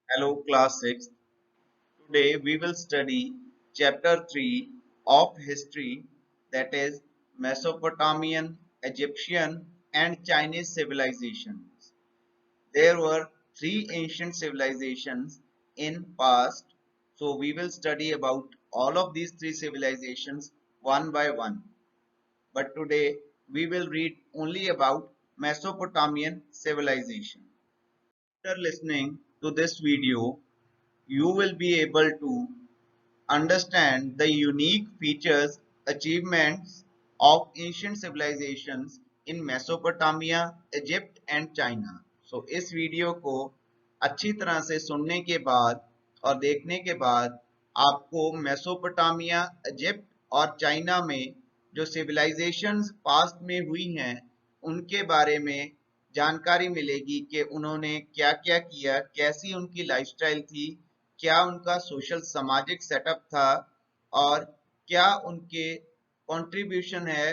Hello, class 6. Today we will study chapter 3 of history, that is Mesopotamian, Egyptian, and Chinese civilizations. There were three ancient civilizations in past, so we will study about all of these three civilizations one by one. But today we will read only about Mesopotamian civilization. After listening to this video, you will be able to understand the unique features, achievements of ancient civilizations in Mesopotamia, Egypt and China. इस video को अच्छी तरह से सुनने के बाद और देखने के बाद आपको मेसोपोटामिया, इजिप्ट और चाइना में जो सिविलाइजेशंस पास्ट में हुई हैं उनके बारे में जानकारी मिलेगी कि उन्होंने क्या क्या किया, कैसी उनकी लाइफस्टाइल थी, क्या उनका सोशल सामाजिक सेटअप था और क्या उनके कंट्रीब्यूशन है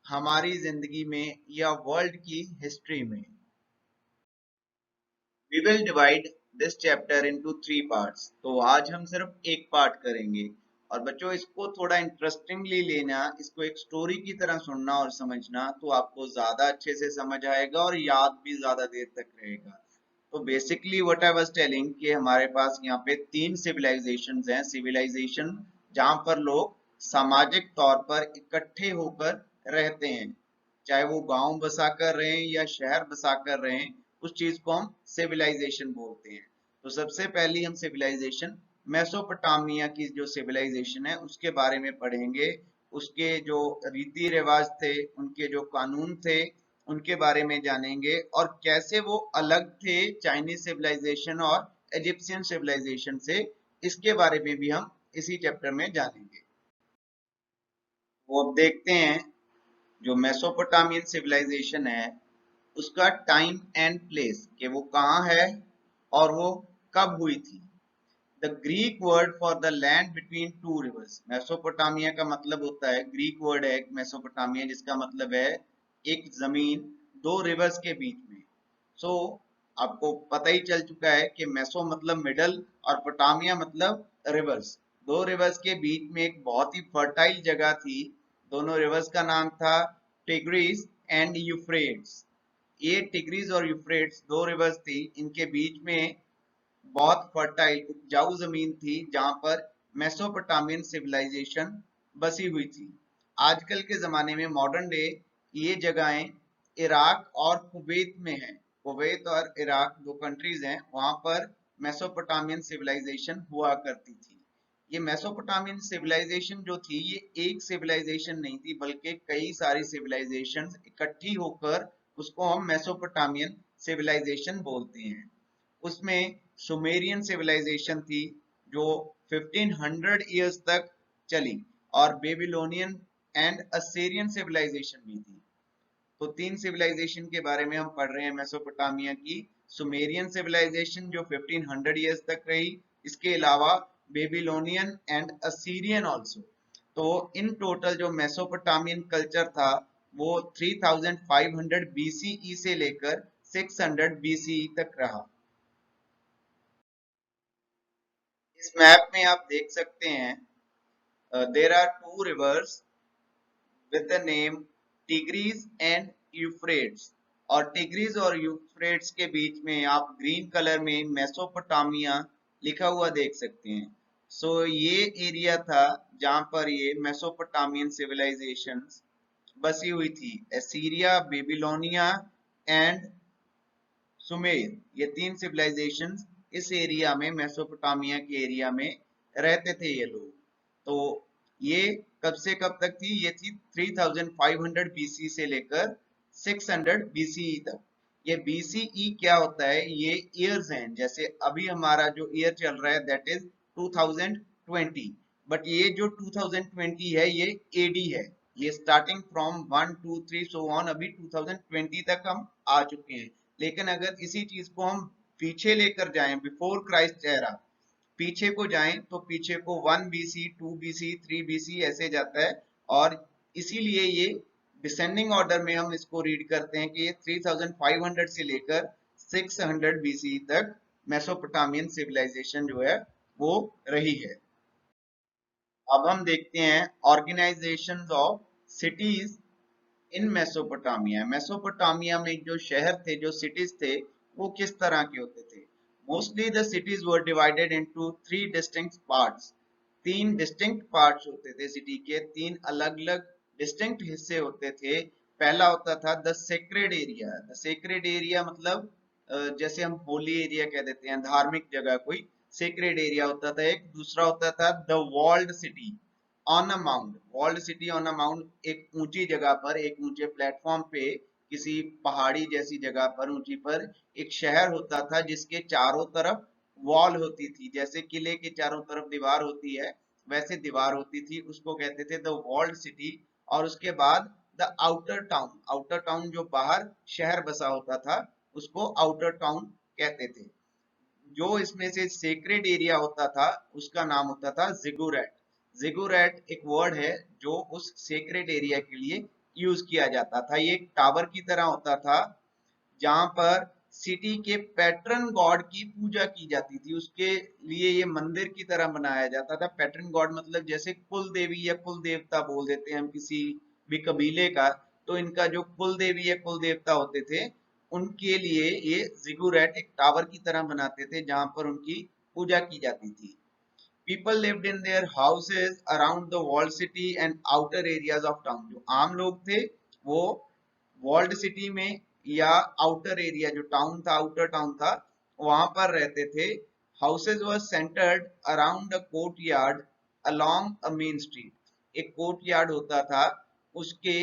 हमारी जिंदगी में या वर्ल्ड की हिस्ट्री में। We will divide this chapter into three parts. तो आज हम सिर्फ एक पार्ट करेंगे और बच्चों इसको थोड़ा इंटरेस्टिंगली लेना, इसको एक स्टोरी की तरह सुनना और समझना, तो आपको ज्यादा अच्छे से समझ आएगा और याद भी ज्यादा देर तक रहेगा। तो basically what I was telling कि हमारे पास यहाँ पे तीन सिविलाइजेशंस हैं। सिविलाइजेशन जहाँ पर लोग सामाजिक तौर पर इकट्ठे होकर रहते हैं, चाहे वो गांव बसा कर रहे हैं या शहर बसा कर रहे हैं, उस चीज को हम सिविलाइजेशन बोलते हैं। तो सबसे पहली हम सिविलाइजेशन मेसोपोटामिया की जो सिविलाइजेशन है उसके बारे में पढ़ेंगे। उसके जो रीति रिवाज थे, उनके जो कानून थे, उनके बारे में जानेंगे और कैसे वो अलग थे चाइनीज सिविलाइजेशन और इजिप्शियन सिविलाइजेशन से, इसके बारे में भी हम इसी चैप्टर में जानेंगे। वो अब देखते हैं जो मेसोपोटामियन सिविलाइजेशन है उसका टाइम एंड प्लेस कि वो कहाँ है और वो कब हुई थी। The Greek word for the land between two reverse. Mesopotamia का मतलब होता है, ग्रीक वर्ड है मेसोपोटामिया, जिसका मतलब है एक जमीन दो रिवर्स के बीच में। सो आपको पता ही चल चुका है कि मेसो मतलब मिडल और पोटामिया मतलब रिवर्स। दो रिवर्स के बीच में एक बहुत ही फर्टाइल जगह थी। दोनों रिवर्स का नाम था टिग्रिस एंड यूफ्रेट्स। ये टिग्रिस और यूफ्रेट्स दो रिवर्स थी, इनके बीच में बहुत फर्टाइल उपजाऊ जमीन थी जहां पर मेसोपोटामियन सिविलाइजेशन बसी हुई थी। आजकल के जमाने में मॉडर्न डे ये जगहें इराक और कुवैत में हैं। कुवैत और इराक दो कंट्रीज हैं, वहां पर मेसोपोटामियन सिविलाइजेशन हुआ करती थी। ये मेसोपोटामियन सिविलाइजेशन जो थी ये एक सिविलाइजेशन नहीं थी, बल्कि कई सारी सिविलाइजेशन इकट्ठी होकर उसको हम मेसोपोटामियन सिविलाइजेशन बोलते हैं। उसमें सुमेरियन सिविलाइजेशन थी जो 1500 इयर्स तक चली और बेबीलोनियन एंड असीरियन सिविलाइजेशन भी थी। तो तीन सिविलाइजेशन के बारे में हम पढ़ रहे हैं मेसोपोटामिया की। सुमेरियन सिविलाइजेशन जो 1500 इयर्स तक रही, इसके अलावा बेबीलोनियन एंड असीरियन ऑल्सो। तो इन टोटल जो मेसोपोटामियन कल्चर था वो 3500 बीसीई से लेकर 600 बीसीई तक रहा। इस मैप में आप देख सकते हैं there are two rivers with the name Tigris and Euphrates. और टिग्रीज और यूफ्रेट्स के बीच में आप ग्रीन कलर में मेसोपोटामिया लिखा हुआ देख सकते हैं। ये एरिया था जहां पर ये मेसोपोटामियन सिविलाइजेशन बसी हुई थी। एसीरिया, बेबीलोनिया एंड सुमेर, ये तीन सिविलाइजेशन इस एरिया में, मेसोपोटामिया के एरिया में रहते थे ये लोग। तो ये कब से कब तक थी? ये थी 3500 बीसी से लेकर 600 बीसीई तक। ये बीसीई क्या होता है? ये ईयर्स हैं। जैसे अभी हमारा जो ईयर चल रहा है दैट इज 2020, बट ये जो 2020 है ये एडी है। ये स्टार्टिंग फ्रॉम 1 2 3 सो ऑन, अभी 2020 तक हम आ चुके हैं। लेकिन अगर इसी चीज को हम पीछे लेकर जाएं, बिफोर क्राइस्ट एरा पीछे को जाएं, तो पीछे को 1 बीसी, 2 बीसी, 3 बीसी ऐसे जाता है। और इसीलिए ये डिसेंडिंग ऑर्डर में हम इसको रीड करते हैं कि ये 3500 से लेकर 600 बीसी तक मेसोपोटामियन सिविलाइजेशन जो है वो रही है। अब हम देखते हैं organisation of cities in Mesopotamia. Mesopotamia में जो शहर थे, जो सिटीज थे, वो किस तरह के होते थे? Mostly the cities were divided into three distinct parts. तीन डिस्टिंक्ट पार्ट्स होते थे सिटी के, तीन अलग अलग डिस्टिंक्ट हिस्से होते थे। पहला होता था the sacred area. The sacred area मतलब जैसे हम होली एरिया कह देते हैं, धार्मिक जगह कोई, सेक्रेड एरिया होता था एक। दूसरा होता था the walled city on a mount. Walled city on a mount, एक ऊंची जगह पर, एक ऊंचे प्लेटफॉर्म पे, किसी पहाड़ी जैसी जगह पर, ऊंची पर एक शहर होता था जिसके चारों तरफ वॉल होती थी। जैसे किले के चारों तरफ दीवार होती है, वैसे दीवार होती थी, उसको कहते थे द वॉल्ड सिटी। और उसके बाद the outer town. Outer town जो बाहर शहर बसा होता था, उसको आउटर टाउन कहते थे। जो इसमें से सेक्रेड एरिया होता था उसका नाम होता था जिगुरैट। जिगुरैट एक वर्ड है जो उस सेक्रेड एरिया के लिए यूज किया जाता था। ये एक टावर की तरह होता था जहां पर सिटी के पैट्रन गॉड की पूजा की जाती थी। उसके लिए ये मंदिर की तरह बनाया जाता था। पैट्रन गॉड मतलब जैसे कुल देवी या कुल देवता बोल देते हैं हम किसी भी कबीले का, तो इनका जो कुल देवी या कुल देवता होते थे, उनके लिए ये जिगुरैट एक टावर की तरह बनाते थे जहां पर उनकी पूजा की जाती थी। People lived in their houses around the walled city and outer areas of town। जो आम लोग थे वो वॉल्ड सिटी में या आउटर एरिया जो टाउन था, आउटर टाउन था, वहां पर रहते थे। Houses were centred around a court yard along a main street. एक कोर्ट यार्ड होता था, उसके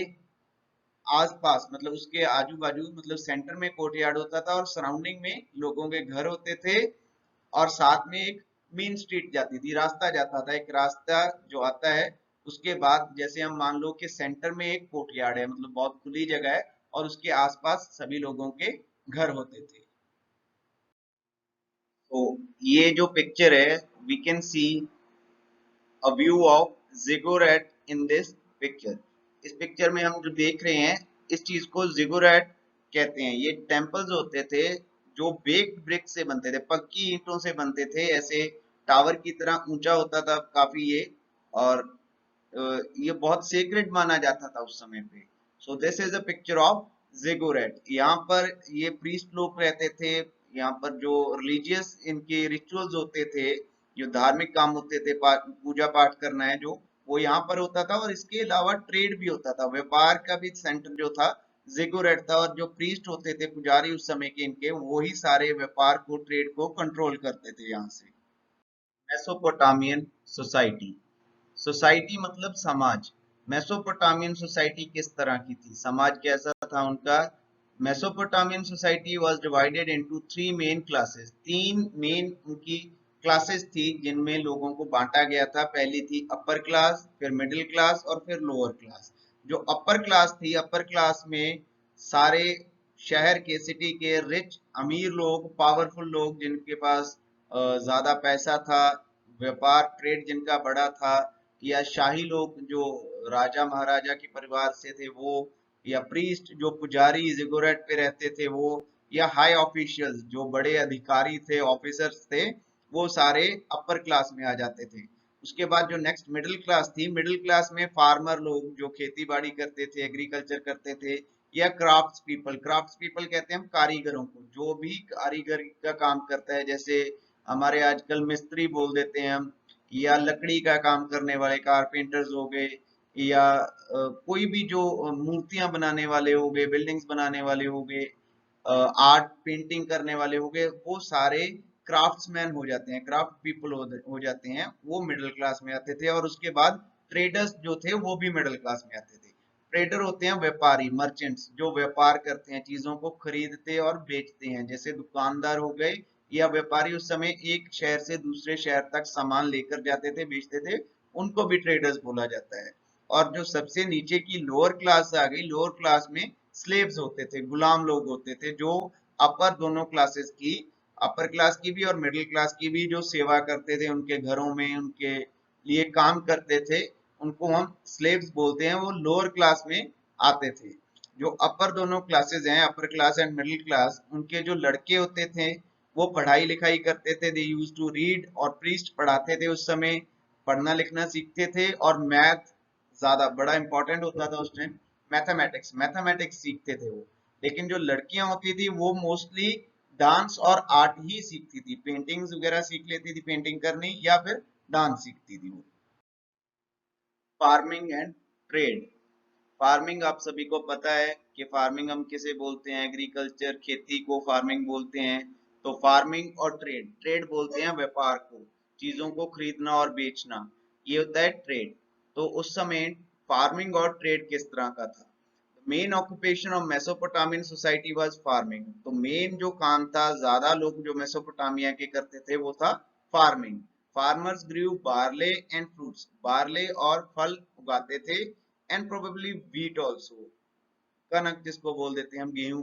आसपास मतलब उसके आजू बाजू, मतलब सेंटर में कोर्ट यार्ड होता था और सराउंडिंग में लोगों के घर होते थे। और साथ में एक मेन स्ट्रीट जाती थी, रास्ता जाता था, एक रास्ता जो आता है। उसके बाद जैसे हम मान लो कि सेंटर में एक कोर्टयार्ड है, मतलब बहुत खुली जगह है, और उसके आसपास सभी लोगों के घर होते थे। तो ये जो पिक्चर है, we can see a view of ziggurat in this picture. इस पिक्चर में हम जो देख रहे हैं, इस चीज को जिगुरैट कहते हैं। ये टेम्पल्स होते थे जो बेक्ड ब्रिक से बनते थे, पक्की ईंटों से बनते थे। ऐसे टावर की तरह ऊंचा होता था काफी ये, और ये बहुत सेक्रेड माना जाता था उस समय पे। So this is a picture of ziggurat. यहाँ पर ये प्रीस्ट लोग रहते थे। यहाँ पर जो रिलीजियस इनके रिचुअल्स होते थे, जो धार्मिक काम होते थे, पूजा पाठ करना है जो, वो यहाँ पर होता था। और इसके अलावा ट्रेड भी होता था, व्यापार का भी सेंटर जो था जिगुरैट था। और जो प्रीस्ट होते थे, पुजारी उस समय के इनके, वही सारे व्यापार को, ट्रेड को कंट्रोल करते थे यहाँ से। Mesopotamian society. सोसाइटी मतलब समाज। मेसोपोटामियन सोसाइटी किस तरह की थी, समाज कैसा था उनका? Mesopotamian society was divided into three main classes. तीन मेन उनकी क्लासेस थी जिनमें लोगों को बांटा गया था। पहली थी अपर क्लास, फिर मिडिल क्लास और फिर लोअर क्लास। जो अपर क्लास थी, अपर क्लास में सारे शहर के, सिटी के रिच अमीर लोग, पावरफुल लोग, जिनके पास ज्यादा पैसा था, व्यापार ट्रेड जिनका बड़ा था, या शाही लोग जो राजा महाराजा के परिवार से थे वो, या प्रीस्ट जो पुजारी जिगोरेट पे रहते थे वो, या हाई ऑफिशियल्स जो बड़े अधिकारी थे, ऑफिसर्स थे, वो सारे अपर क्लास में आ जाते थे। उसके बाद जो नेक्स्ट मिडिल क्लास थी, मिडिल क्लास में फार्मर लोग जो खेती बाड़ी करते थे, एग्रीकल्चर करते थे, या क्राफ्ट्स पीपल। क्राफ्ट्स पीपल कहते हैं हम कारीगरों को, जो भी कारीगर का काम करता है, जैसे हमारे आजकल मिस्त्री बोल देते हैं हम, या लकड़ी का काम करने वाले कारपेंटर्स हो गए, या कोई भी जो मूर्तियां बनाने वाले हो गए, बिल्डिंग्स बनाने वाले हो गए, आर्ट पेंटिंग करने वाले हो गए, वो सारे क्राफ्ट्समैन हो जाते हैं, क्राफ्ट पीपल हो जाते हैं, वो मिडिल क्लास में आते थे। और उसके बाद ट्रेडर्स जो थे वो भी मिडिल क्लास में आते थे। ट्रेडर होते हैं व्यापारी, मर्चेंट्स, जो व्यापार करते हैं, चीजों को खरीदते और बेचते हैं। जैसे दुकानदार हो गए, या व्यापारी उस समय एक शहर से दूसरे शहर तक सामान लेकर जाते थे, बेचते थे, उनको भी ट्रेडर्स बोला जाता है। और जो सबसे नीचे की लोअर क्लास आ गई, लोअर क्लास में स्लेव्स होते थे, गुलाम लोग होते थे, जो अपर दोनों क्लासेस की, अपर क्लास की भी और मिडिल क्लास की भी, जो सेवा करते थे उनके घरों में, उनके लिए काम करते थे, उनको हम स्लेव्स बोलते हैं। वो लोअर क्लास में आते थे। जो अपर दोनों क्लासेस हैं, upper class and middle class, उनके जो लड़के होते थे वो पढ़ाई लिखाई करते थे, दे यूज टू रीड, और प्रीस्ट पढ़ाते थे उस समय, पढ़ना लिखना सीखते थे, और मैथ ज्यादा बड़ा इंपॉर्टेंट होता था उस टाइम। मैथमेटिक्स मैथमेटिक्स सीखते थे वो। लेकिन जो लड़कियां होती थी वो मोस्टली डांस और आर्ट ही सीखती थी, पेंटिंग्स वगैरह सीख लेती थी, पेंटिंग करनी, या फिर डांस सीखती थी वो। Farming and trade. फार्मिंग आप सभी को पता है कि फार्मिंग हम किसे बोलते हैं, एग्रीकल्चर खेती को फार्मिंग बोलते हैं। तो फार्मिंग और ट्रेड, ट्रेड बोलते हैं व्यापार को, चीजों को खरीदना और बेचना, ये होता है ट्रेड। तो उस समय फार्मिंग और ट्रेड किस तरह का था? Main occupation of Mesopotamian society was farming. तो मेन जो काम था, ज्यादा लोग जो मेसोपोटामिया के करते थे वो था farming. Farmers grew barley and fruits, barley और फल उगाते थे, एंड प्रोबेबली व्हीट ऑल्सो, कनक जिसको बोल देते हैं हम, गेहूं,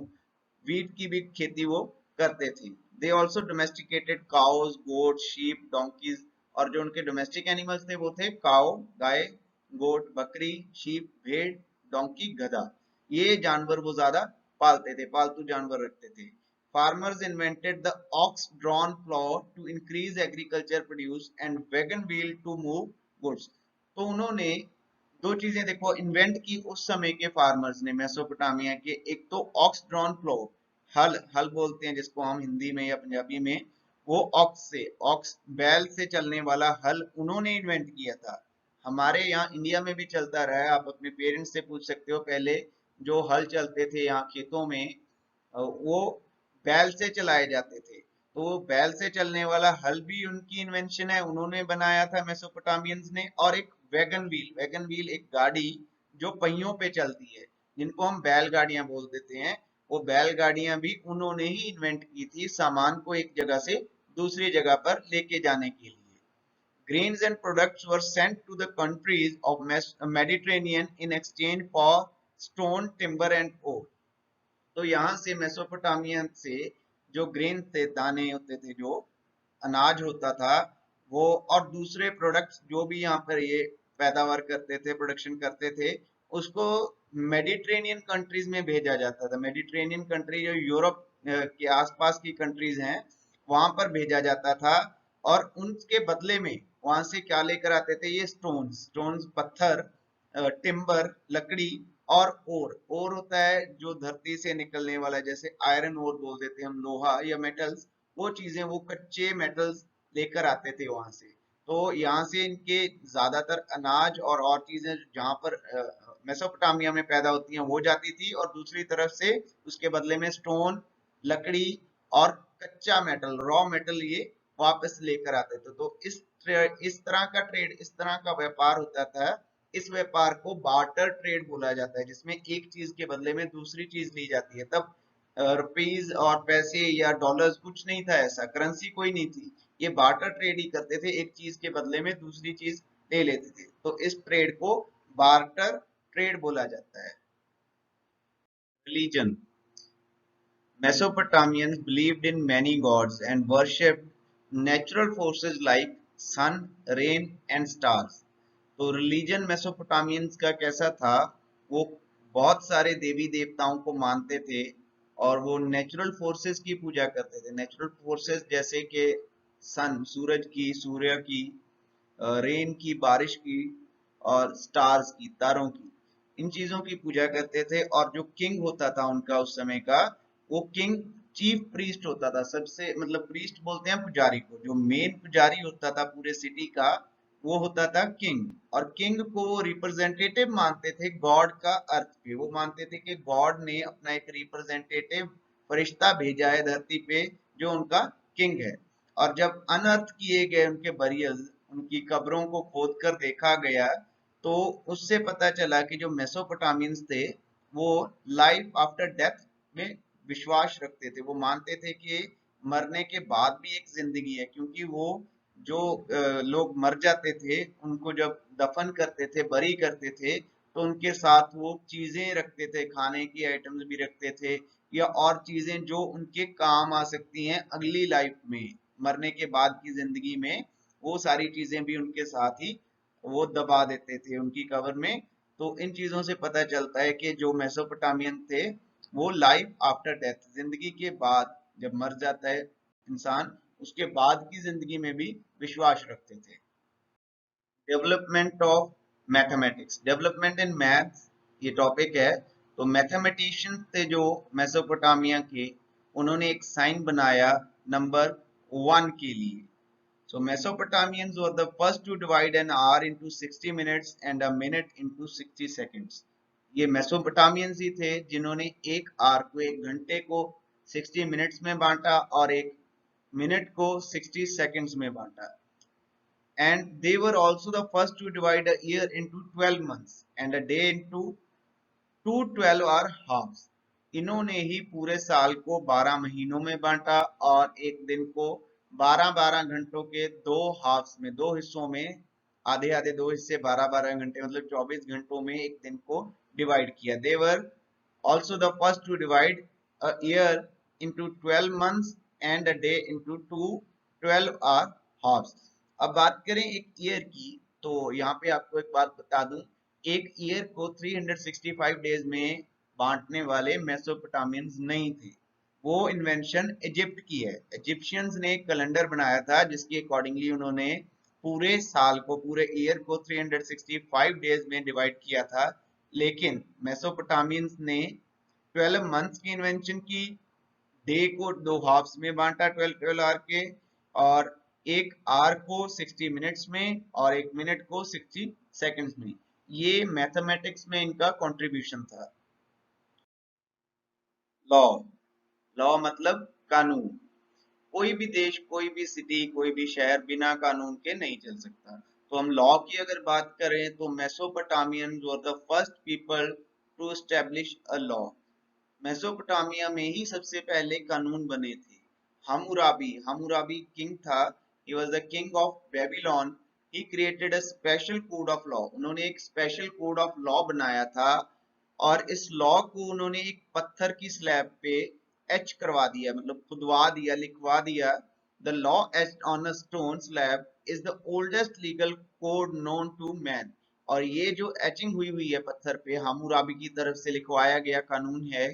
व्हीट की भी खेती वो करते थे। They also domesticated cows, goat, sheep, donkeys, और जो उनके डोमेस्टिक एनिमल्स थे वो थे काउ गाय, गोट बकरी, शीप भेड़, डोंकी गधा। ये जानवर वो ज्यादा पालते थे, पालतू जानवर रखते थे। Farmers invented the ox drawn plough to increase agriculture produce, and wagon wheel to move goods. तो उन्होंने दो चीजें देखो इन्वेंट की उस समय के फार्मर्स ने मेसोपोटामिया के। एक तो ऑक्स ड्रॉन प्लो, हल, हल बोलते हैं जिसको हम हिंदी में या पंजाबी में, वो ऑक्स से, ऑक्स बैल से चलने वाला हल उन्होंने इन्वेंट किया था। हमारे यहाँ इंडिया में भी चलता रहा है, आप अपने पेरेंट्स से पूछ सकते हो, पहले जो हल चलते थे यहाँ खेतों में वो बैल से चलाए जाते थे। तो वो बैल से चलने वाला हल भी उनकी इन्वेंशन है, उन्होंने बनाया था मेसोपोटामियंस ने। और एक वैगन व्हील, वैगन व्हील एक गाड़ी जो पहियों पे चलती है, जिनको हम बैलगाड़ियां बोल देते हैं, वो बैलगाड़ियां भी उन्होंने ही इन्वेंट की थी, सामान को एक जगह से दूसरी जगह पर लेके जाने के लिए। Grains and products were sent to the countries of Mediterranean in exchange for stone, timber and ore. तो यहाँ से मेसोपोटामिया से जो ग्रेन थे, दाने होते थे, जो अनाज होता था वो, और दूसरे प्रोडक्ट्स जो भी यहाँ पर ये पैदावार करते थे, प्रोडक्शन करते थे, उसको मेडिटेरेनियन कंट्रीज में भेजा जाता था। मेडिटेरेनियन कंट्री जो यूरोप के आसपास की कंट्रीज हैं, वहां पर भेजा जाता था। और उनके बदले में वहां से क्या लेकर आते थे? ये स्टोन्स, स्टोन्स पत्थर, टिम्बर लकड़ी, और ओर होता है जो धरती से निकलने वाला है, जैसे आयरन ओर बोल देते हैं हम, लोहा या मेटल्स, वो चीजें, वो कच्चे मेटल्स लेकर आते थे वहां से। तो यहाँ से इनके ज्यादातर अनाज और चीजें जहाँ पर मेसोपोटामिया में पैदा होती हैं वो जाती थी, और दूसरी तरफ से उसके बदले में स्टोन, लकड़ी और कच्चा मेटल, रॉ मेटल, ये वापस लेकर आते थे। तो इस तरह का ट्रेड, इस तरह का व्यापार होता था। इस व्यापार को बार्टर ट्रेड बोला जाता है, जिसमें एक चीज के बदले में दूसरी चीज ली जाती है। तब रुपीज और पैसे या डॉलर्स कुछ नहीं था, ऐसा करेंसी कोई नहीं थी। ये बार्टर ट्रेड ही करते थे, एक चीज के बदले में दूसरी चीज ले लेते थे। तो इस ट्रेड को बार्टर ट्रेड बोला जाता है। Religion. Mesopotamians believed in many gods and worshipped natural forces like sun, rain and stars. तो रिलीजन मेसोपोटामियंस का कैसा था? वो बहुत सारे देवी देवताओं को मानते थे, और वो नेचुरल फोर्सेस की पूजा करते थे। नेचुरल फोर्सेस जैसे कि सन, सूरज की, सूर्य की, रेन की, बारिश की, और स्टार्स की, तारों की, इन चीजों की पूजा करते थे। और जो किंग होता था उनका उस समय का, वो किंग चीफ प्रीस्ट होता था। सबसे, मतलब प्रीस्ट बोलते हैं पुजारी को, जो मेन पुजारी होता था पूरे सिटी का, वो होता था किंग। और किंग को वो रिप्रेजेंटेटिव मानते थे गॉड का अर्थ पे। वो मानते थे कि गॉड ने अपना एक रिप्रेजेंटेटिव फरिश्ता भेजा है धरती पे, जो उनका किंग है। और जब अनर्थ किए गए उनके बरियल्स, उनकी कब्रों को खोद कर देखा गया, तो उससे पता चला कि जो मेसोपोटामियंस थे वो लाइफ आफ्टर डेथ में विश्वास रखते थे। वो मानते थे कि मरने के बाद भी एक जिंदगी है, क्योंकि वो जो लोग मर जाते थे उनको जब दफन करते थे, बरी करते थे, तो उनके साथ वो चीजें रखते थे, खाने की आइटम्स भी रखते थे, या और चीजें जो उनके काम आ सकती हैं अगली लाइफ में, मरने के बाद की जिंदगी में, वो सारी चीजें भी उनके साथ ही वो दबा देते थे उनकी कब्र में। तो इन चीजों से पता चलता है कि जो मेसोपोटामियन थे वो लाइफ आफ्टर डेथ, जिंदगी के बाद जब मर जाता है इंसान उसके बाद की जिंदगी में भी विश्वास रखते थे। Development of mathematics, development in maths ये टॉपिक है। तो मैथमेटिशियंस थे जो मेसोपोटामिया के, उन्होंने एक साइन बनाया नंबर 1 के लिए। So Mesopotamians were the first to divide an hour into 60 minutes and a minute into 60 seconds. ये मेसोपोटामियंस ही थे जिन्होंने एक आवर को, एक घंटे को 60 मिनट्स में बांटा और एक मिनट को 60 सेकंड्स में बांटा। And they were also the first to divide a year into 12 months and a day into two 12-hour halves। इन्होंने ही पूरे साल को 12 महीनों में बांटा और एक दिन को 12-12 घंटों के दो हाफ्स में, दो हिस्सों में, आधे आधे दो हिस्से 12-12 घंटे मतलब 24 घंटों में एक दिन को डिवाइड किया। दे वर also the first to divide a year into 12 months and a day into two 12-hour halves। अब बात करें एक ईयर की, तो यहाँ पे आपको एक बात बता दूं, एक ईयर को 365 डेज में बांटने वाले मेसोपोटामियंस नहीं थे। वो इन्वेंशन इजिप्ट की है। इजिप्शियंस ने एक कैलेंडर बनाया था जिसके अकॉर्डिंगली उन्होंने पूरे साल को, पूरे ईयर को 365 डेज में डिवाइड किया था। लेकिन मेसोपोटामियंस ने 12 मंथ्स की इन्वेंशन की, डे को दो हाफ्स में बांटा 12-12 आवर के, और एक आवर को 60 मिनट्स में और एक मिनट को 60 सेकंड्स में। ये मैथमेटिक्स में इनका कंट्रीब्यूशन था। लॉ, लॉ मतलब कानून। कोई भी देश, कोई भी सिटी, कोई भी शहर बिना कानून के नहीं चल सकता। तो हम लॉ की अगर बात करें तो Mesopotamians were the first people to establish a law. Mesopotamia में ही सबसे पहले कानून बने थे। हम्मुराबी, हम्मुराबी किंग था। He was the king of Babylon. He created a special code of law. उन्होंने एक स्पेशल कोड ऑफ लॉ बनाया था और इस लॉ को उन्होंने एक पत्थर की स्लैब पे एच करवा दिया, मतलब खुदवा दिया, लिखवा दिया। The law etched on a stone slab is the oldest legal code known to man. और ये जो एचिंग हुई हुई है पत्थर पे, हम्मुराबी की तरफ से लिखवाया गया कानून है,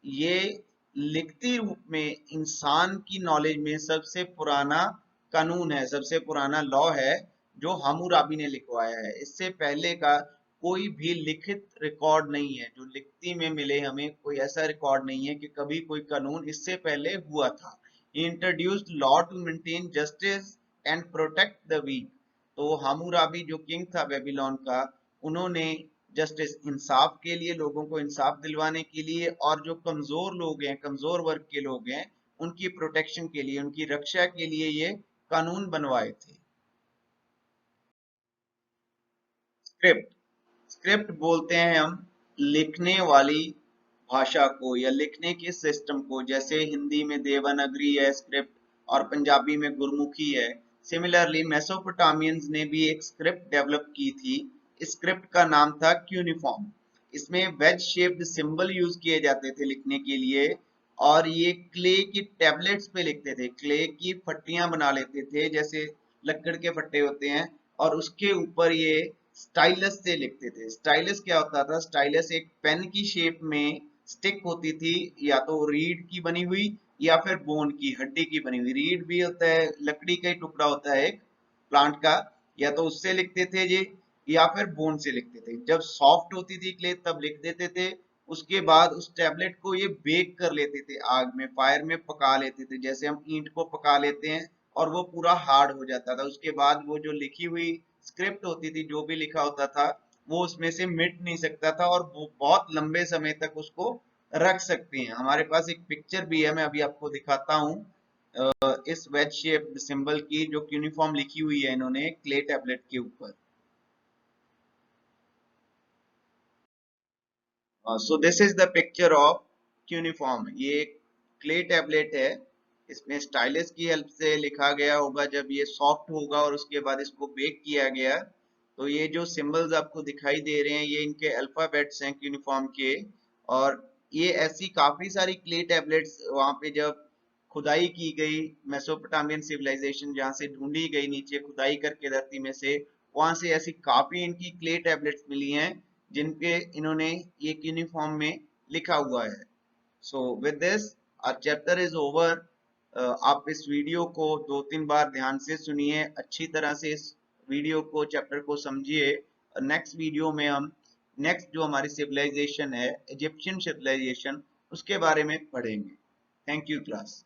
ये लिखती रूप में इंसान की नॉलेज में सबसे पुराना कानून है, सबसे पुराना लॉ है जो हम्मुराबी ने लिखवाया है। इससे पहले का कोई भी लिखित रिकॉर्ड नहीं है, जो लिखती में मिले हमें, कोई ऐसा रिकॉर्ड नहीं है कि कभी कोई कानून इससे पहले हुआ था। He introduced law to maintain justice and protect the weak। तो हम्मुराबी जो किंग था बेबीलोन का, उन्होंने जस्टिस, इंसाफ के लिए, लोगों को इंसाफ दिलवाने के लिए, और जो कमजोर लोग हैं, कमजोर वर्ग के लोग हैं, उनकी प्रोटेक्शन के लिए, उनकी रक्षा के लिए ये कानून बनवाए थे। स्क्रिप्ट, स्क्रिप्ट बोलते हैं हम लिखने वाली भाषा को या लिखने के सिस्टम को। जैसे हिंदी में देवनागरी है स्क्रिप्ट और पंजाबी में गुरमुखी है। सिमिलरली मेसोपोटामियंस ने भी एक स्क्रिप्ट डेवलप की थी। इस स्क्रिप्ट का नाम था क्यूनिफॉर्म। इसमें वेज शेप्ड सिंबल यूज किए जाते थे लिखने के लिए, और ये क्ले की टैबलेट्स पे लिखते थे। क्ले की फट्टियां बना लेते थे, जैसे लकड़ के फट्टे होते हैं, और उसके ऊपर ये स्टाइलस से लिखते थे। स्टाइलस क्या होता था? स्टाइलस एक पेन की शेप में स्टिक होती थी, या तो रीड की बनी हुई या फिर बोन की, हड्डी की बनी हुई। रीड भी होता है, लकड़ी का ही टुकड़ा होता है एक प्लांट का, या तो उससे लिखते थे जी, या फिर बोन से लिखते थे। जब सॉफ्ट होती थी क्ले तब लिख देते थे। उसके बाद उस टैबलेट को ये बेक कर लेते थे, आग में, फायर में पका लेते थे, जैसे हम ईंट को पका लेते हैं, और वो पूरा हार्ड हो जाता था। उसके बाद वो जो लिखी हुई स्क्रिप्ट होती थी, जो भी लिखा होता था, वो उसमें से मिट नहीं सकता था, और वो बहुत लंबे समय तक उसको रख सकते हैं। हमारे पास एक पिक्चर भी है, मैं अभी आपको दिखाता हूँ इस वेज शेप सिंबल की, जो यूनिफॉर्म लिखी हुई है इन्होंने क्ले टैबलेट के ऊपर। सो this is the picture of uniform. ये एक क्ले टैबलेट है, इसमें स्टाइलस की हेल्प से लिखा गया होगा। जब ये सॉफ्ट होगा और उसके बाद इसको बेक किया गया, तो ये जो सिंबल्स आपको दिखाई दे रहे हैं, ये इनके अल्फाबेट्स हैं यूनिफॉर्म के। और ये ऐसी काफी सारी क्ले टैबलेट्स वहां पे जब खुदाई की गई, मेसोपोटामियन सिविलाइजेशन जहाँ से ढूंढी गई, नीचे खुदाई करके धरती में से, वहां से ऐसी काफी इनकी क्ले टैबलेट्स मिली हैं जिनके इन्होंने एक यूनिफॉर्म में लिखा हुआ है। So with this our chapter is over. आप इस वीडियो को 2-3 बार ध्यान से सुनिए, अच्छी तरह से इस वीडियो को, चैप्टर को समझिए। नेक्स्ट वीडियो में हम नेक्स्ट जो हमारी सिविलाइजेशन है, इजिप्शियन सिविलाइजेशन, उसके बारे में पढ़ेंगे। Thank you class.